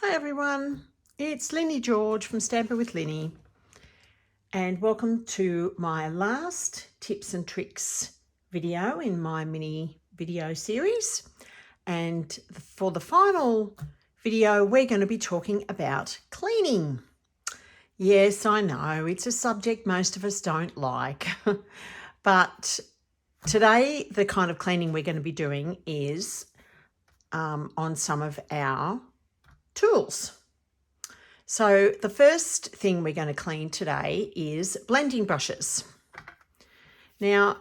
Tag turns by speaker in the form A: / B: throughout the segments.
A: Hi everyone, it's Linny George from Stamper with Linny, and welcome to my last tips and tricks video in my mini video series. And for the final video, we're going to be talking about cleaning. Yes, I know it's a subject most of us don't like, but today the kind of cleaning we're going to be doing is on some of our tools. So the first thing we're going to clean today is blending brushes. Now,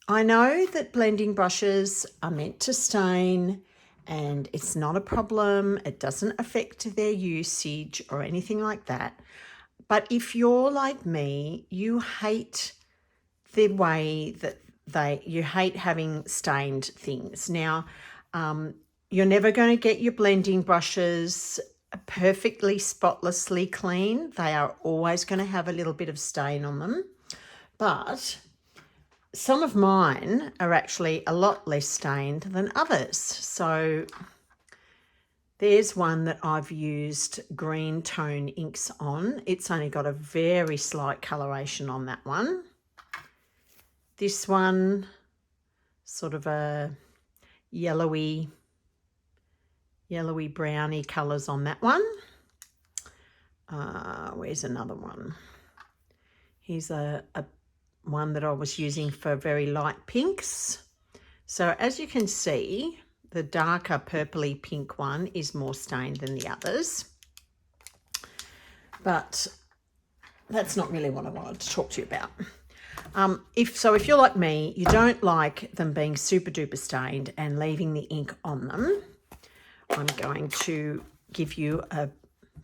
A: I know that blending brushes are meant to stain and it's not a problem. It doesn't affect their usage or anything like that. But if you're like me, you hate the way that you hate having stained things. Now, you're never going to get your blending brushes perfectly spotlessly clean. They are always going to have a little bit of stain on them. But some of mine are actually a lot less stained than others. So there's one that I've used green tone inks on. It's only got a very slight coloration on that one. This one, sort of a yellowy browny colours on that one. Where's another one? Here's a one that I was using for very light pinks. So as you can see, the darker purpley pink one is more stained than the others. But that's not really what I wanted to talk to you about. If you're like me, you don't like them being super duper stained and leaving the ink on them, I'm going to give you a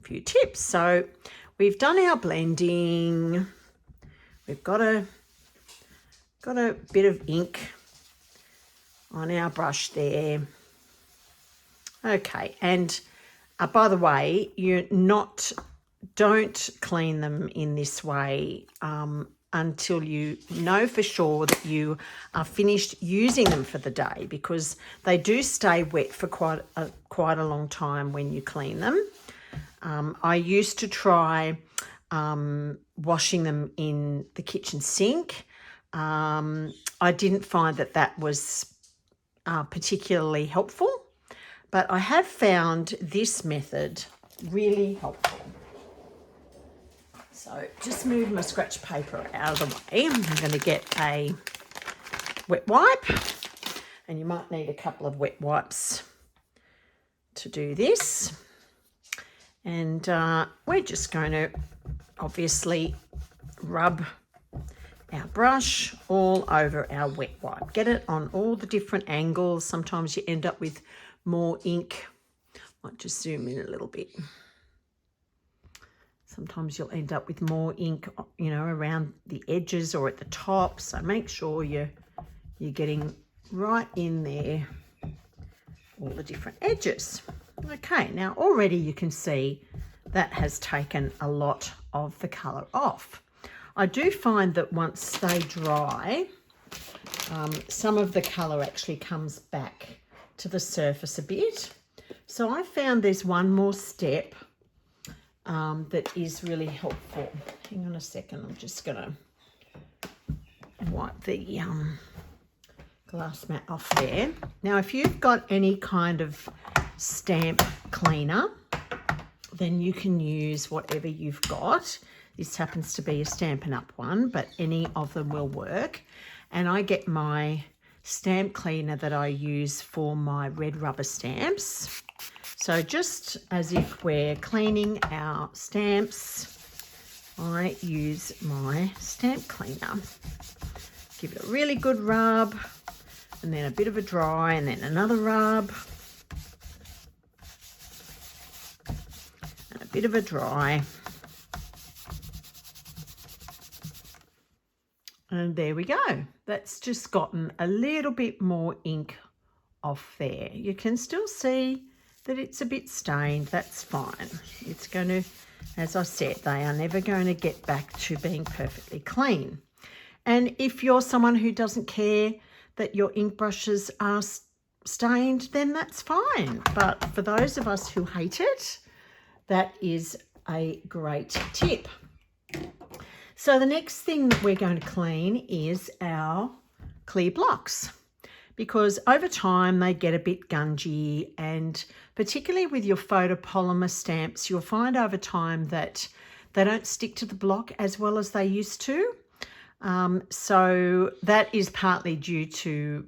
A: few tips. So we've done our blending. We've got a bit of ink on our brush there. Okay, and by the way, don't clean them in this way until you know for sure that you are finished using them for the day, because they do stay wet for quite a long time when you clean them. I used to try washing them in the kitchen sink. I didn't find that was particularly helpful, but I have found this method really helpful. So just move my scratch paper out of the way. I'm going to get a wet wipe, and you might need a couple of wet wipes to do this. And we're just going to obviously rub our brush all over our wet wipe. Get it on all the different angles. Sometimes you end up with more ink. Might just zoom in a little bit. Sometimes you'll end up with more ink, around the edges or at the top. So make sure you're getting right in there, all the different edges. Okay, now already you can see that has taken a lot of the colour off. I do find that once they dry, some of the colour actually comes back to the surface a bit. So I found there's one more step that is really helpful. Hang on a second, I'm just going to wipe the glass mat off there. Now, if you've got any kind of stamp cleaner, then you can use whatever you've got. This happens to be a Stampin' Up one, but any of them will work. And I get my stamp cleaner that I use for my red rubber stamps. So just as if we're cleaning our stamps, I use my stamp cleaner. Give it a really good rub, and then a bit of a dry, and then another rub, and a bit of a dry. And there we go. That's just gotten a little bit more ink off there. You can still see that it's a bit stained. That's fine. It's going to, as I said, they are never going to get back to being perfectly clean. And if you're someone who doesn't care that your ink brushes are stained, then that's fine. But for those of us who hate it, that is a great tip. So the next thing that we're going to clean is our clear blocks, because over time they get a bit gungy, and particularly with your photopolymer stamps, you'll find over time that they don't stick to the block as well as they used to. So that is partly due to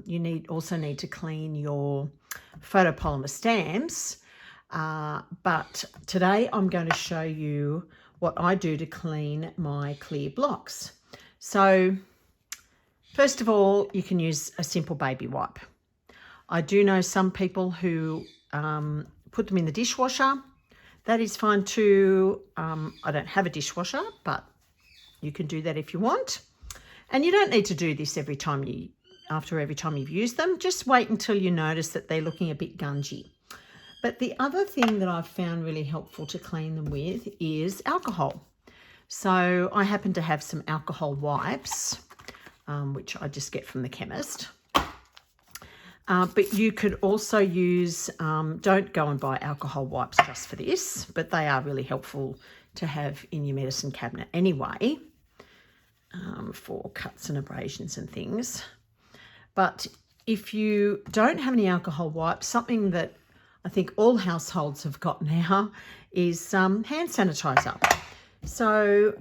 A: you also need to clean your photopolymer stamps. But today I'm going to show you what I do to clean my clear blocks. So first of all, you can use a simple baby wipe. I do know some people who put them in the dishwasher. That is fine too. I don't have a dishwasher, but you can do that if you want. And you don't need to do this after every time you've used them. Just wait until you notice that they're looking a bit gungy. But the other thing that I've found really helpful to clean them with is alcohol. So I happen to have some alcohol wipes, which I just get from the chemist. But you could also use, don't go and buy alcohol wipes just for this, but they are really helpful to have in your medicine cabinet anyway, for cuts and abrasions and things. But if you don't have any alcohol wipes, something that I think all households have got now is hand sanitizer. So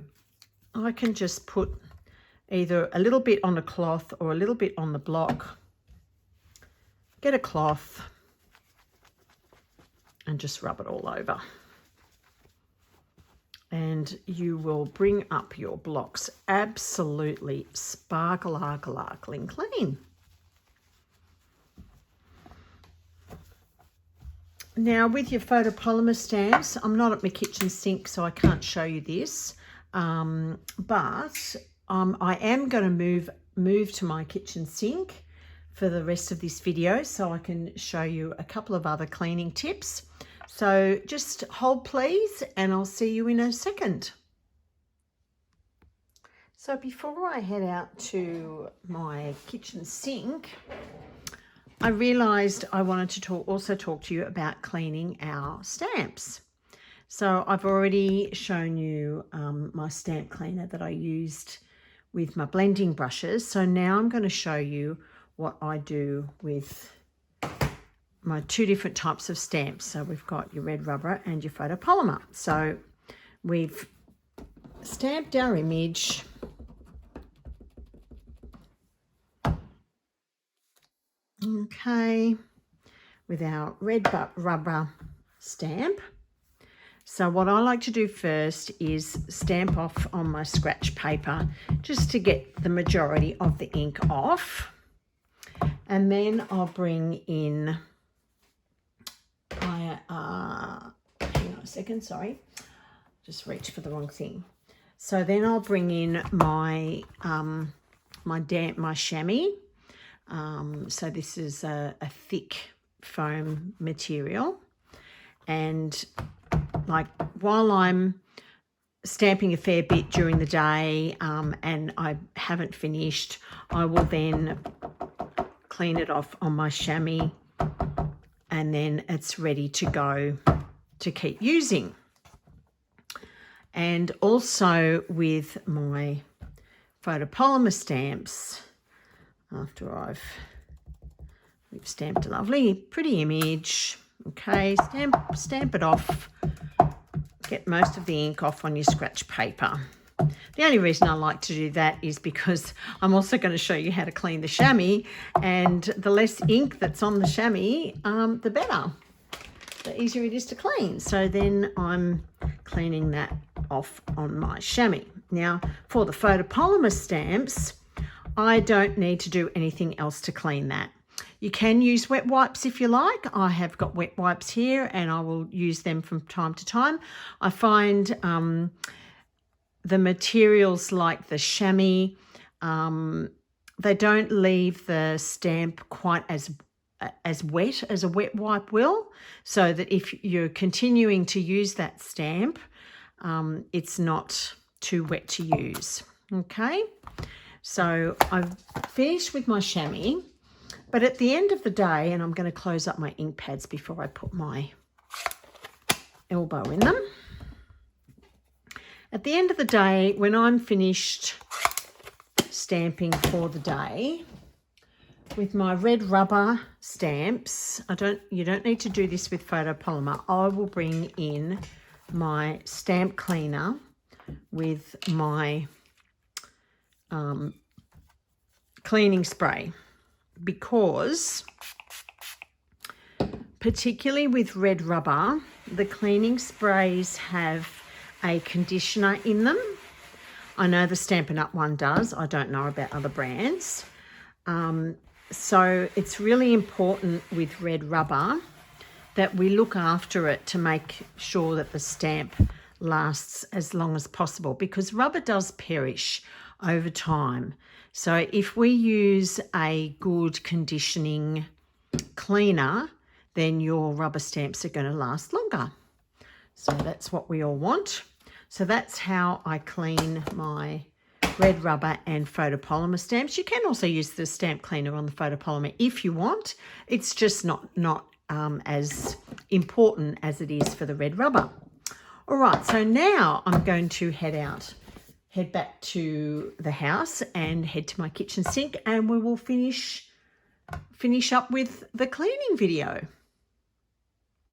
A: I can just put either a little bit on a cloth or a little bit on the block. Get a cloth and just rub it all over. And you will bring up your blocks absolutely sparkling clean. Now with your photopolymer stamps, I'm not at my kitchen sink, so I can't show you this, but I am going to move to my kitchen sink for the rest of this video so I can show you a couple of other cleaning tips. So just hold please, and I'll see you in a second. So before I head out to my kitchen sink, I realised I wanted to also talk to you about cleaning our stamps. So I've already shown you my stamp cleaner that I used with my blending brushes. So now I'm going to show you what I do with my two different types of stamps. So we've got your red rubber and your photopolymer. So we've stamped our image. Okay, with our red rubber stamp. So what I like to do first is stamp off on my scratch paper just to get the majority of the ink off. And then I'll bring in my, hang on a second, sorry, just reached for the wrong thing. So then I'll bring in my, my chamois. So this is a thick foam material, and like while I'm stamping a fair bit during the day and I haven't finished, I will then clean it off on my chamois, and then it's ready to go to keep using. And also with my photopolymer stamps, after we've stamped a lovely pretty image, okay, stamp it off, get most of the ink off on your scratch paper. The only reason I like to do that is because I'm also going to show you how to clean the chamois, and the less ink that's on the chamois, the better, the easier it is to clean. So then I'm cleaning that off on my chamois. Now for the photopolymer stamps, I don't need to do anything else to clean that. You can use wet wipes if you like. I have got wet wipes here and I will use them from time to time. I find the materials like the chamois, they don't leave the stamp quite as wet as a wet wipe will, so that if you're continuing to use that stamp, it's not too wet to use. Okay. So I've finished with my chamois, but at the end of the day, and I'm going to close up my ink pads before I put my elbow in them. At the end of the day, when I'm finished stamping for the day, with my red rubber stamps, you don't need to do this with photopolymer. I will bring in my stamp cleaner with my cleaning spray, because particularly with red rubber, the cleaning sprays have a conditioner in them. I know the Stampin' Up! One does. I don't know about other brands. So it's really important with red rubber that we look after it to make sure that the stamp lasts as long as possible, because rubber does perish over time. So if we use a good conditioning cleaner, then your rubber stamps are going to last longer. So that's what we all want. So that's how I clean my red rubber and photopolymer stamps. You can also use the stamp cleaner on the photopolymer if you want. It's just not as important as it is for the red rubber. All right, so now I'm going to head back to the house and head to my kitchen sink, and we will finish up with the cleaning video.